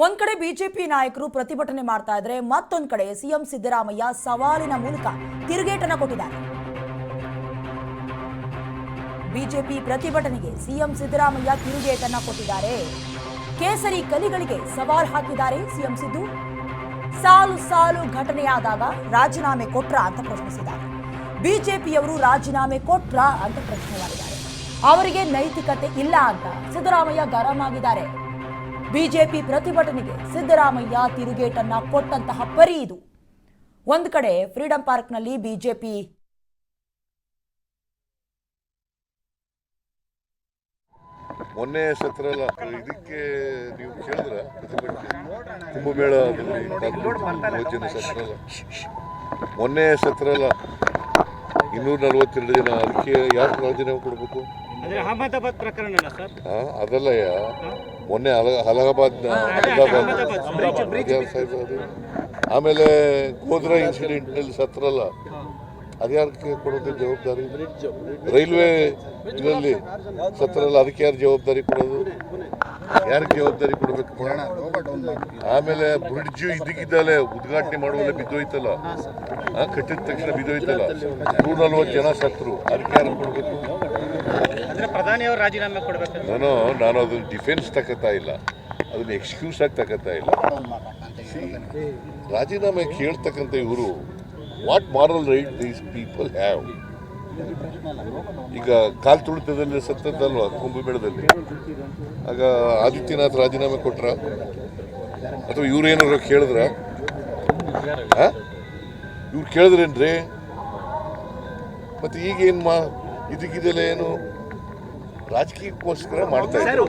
ಒಂದ್ ಕಡೆ ಬಿಜೆಪಿ ನಾಯಕರು ಪ್ರತಿಭಟನೆ ಮಾಡ್ತಾ ಇದ್ರೆ ಮತ್ತೊಂದ್ ಕಡೆ ಸಿಎಂ ಸಿದ್ದರಾಮಯ್ಯ ಸವಾಲಿನ ಮೂಲಕ ತಿರುಗೇಟನ್ನ ಕೊಟ್ಟಿದ್ದಾರೆ. ಬಿಜೆಪಿ ಪ್ರತಿಭಟನೆಗೆ ಸಿಎಂ ಸಿದ್ದರಾಮಯ್ಯ ತಿರುಗೇಟನ್ನ ಕೊಟ್ಟಿದ್ದಾರೆ. ಕೇಸರಿ ಕಲಿಗಳಿಗೆ ಸವಾಲ್ ಹಾಕಿದ್ದಾರೆ ಸಿಎಂ ಸಿದ್ದು. ಸಾಲು ಸಾಲು ಘಟನೆಯಾದಾಗ ರಾಜೀನಾಮೆ ಕೊಟ್ರಾ ಅಂತ ಪ್ರಶ್ನಿಸಿದ್ದಾರೆ. ಬಿಜೆಪಿಯವರು ರಾಜೀನಾಮೆ ಕೊಟ್ರಾ ಅಂತ ಪ್ರಶ್ನೆ ಮಾಡಿದ್ದಾರೆ. ಅವರಿಗೆ ನೈತಿಕತೆ ಇಲ್ಲ ಅಂತ ಸಿದ್ದರಾಮಯ್ಯ ಗರಂ ಆಗಿದ್ದಾರೆ. ಬಿಜೆಪಿ ಪ್ರತಿಭಟನೆಗೆ ಸಿದ್ದರಾಮಯ್ಯ ತಿರುಗೇಟನ್ನ ಕೊಟ್ಟಂತಹ ಪರಿ ಇದು. ಒಂದು ಕಡೆ ಫ್ರೀಡಂ ಪಾರ್ಕ್ನಲ್ಲಿ ಬಿಜೆಪಿ ಮೊನ್ನೆ ಸತ್ರಲ್ಲ ಇದಕ್ಕೆ ನೀವು ಕೇಳಿದ್ರ ಕುಂಭಮೇಳ ಜನ ಸತ್ರಲ್ಲ ಮೊನ್ನೆ ಸತ್ರಲ್ಲ 242 ಜನ ಅದಕ್ಕೆ ಯಾರು ರಾಜೀನಾಮೆ ಕೊಡಬೇಕು? ಅಹಮದಾಬಾದ್ ಪ್ರಕರಣ ಅದಲ್ಲಯ್ಯ, ಮೊನ್ನೆ ಅಲಹಾಬಾದ್ ಆಮೇಲೆ ಗೋಧ್ರಾ ಇನ್ಸಿಡೆಂಟ್ ನಲ್ಲಿ ಸತ್ರಲ್ಲ, ಅದ್ಯಾರಕ್ಕೆ ಕೊಡೋದು ಜವಾಬ್ದಾರಿ? ರೈಲ್ವೆ ಇದರಲ್ಲಿ ಸತ್ರಲ್ಲ, ಅದಕ್ಕೆ ಯಾರು ಜವಾಬ್ದಾರಿ ಕೊಡೋದು? ಯಾರಿಗೆ ಜವಾಬ್ದಾರಿ ಕೊಡಬೇಕು? ಆಮೇಲೆ ಬ್ರಿಡ್ಜ್ ಇದಕ್ಕಿದ್ದಲ್ಲೇ ಉದ್ಘಾಟನೆ ಮಾಡುವಲ್ಲೇ ಬಿದ್ದೋಯ್ತಲ್ಲ, ಕಟ್ಟಿದ ತಕ್ಷಣ ಬಿದ್ದೋಯ್ತಲ್ಲ, 140 ಜನ ಸತ್ರು, ಅದಕ್ಕೆ ಯಾರು ಕೊಡಬೇಕು? ಪ್ರಧಾನಿಯವರು ರಾಜೀನಾಮೆ ಕೊಡಬೇಕು. ನಾನು ಅದನ್ನ ಡಿಫೆನ್ಸ್ ತಗೋತಾ ಇಲ್ಲ, ಅದನ್ನ ಎಕ್ಸ್ಕ್ಯೂಸ್ ಆಗಿ ತಗೋತಾ ಇಲ್ಲ. ರಾಜೀನಾಮೆ ಕೇಳ್ತಕ್ಕಂಥ ಇವರು what moral write these people have? ಈಗ ಕಾಲ್ ತುಳಿತದಲ್ಲಿ ಸತ್ತದ್ದಲ್ವಾ ಕುಂಭಮೇಳದಲ್ಲಿ, ಆಗ ಆದಿತ್ಯನಾಥ್ ರಾಜೀನಾಮೆ ಕೊಟ್ರ ಅಥವಾ ಇವ್ರೇನಾದ್ರು ಕೇಳಿದ್ರ? ಇವ್ರು ಕೇಳಿದ್ರೇನ್ರಿ? ಮತ್ತೆ ಈಗೇನು ಇದಕ್ಕಿದೆಲ್ಲ ಏನು ರಾಜಕೀಯಕ್ಕೋಸ್ಕರ ಮಾಡ್ತಾ ಇದ್ದಾರೆ.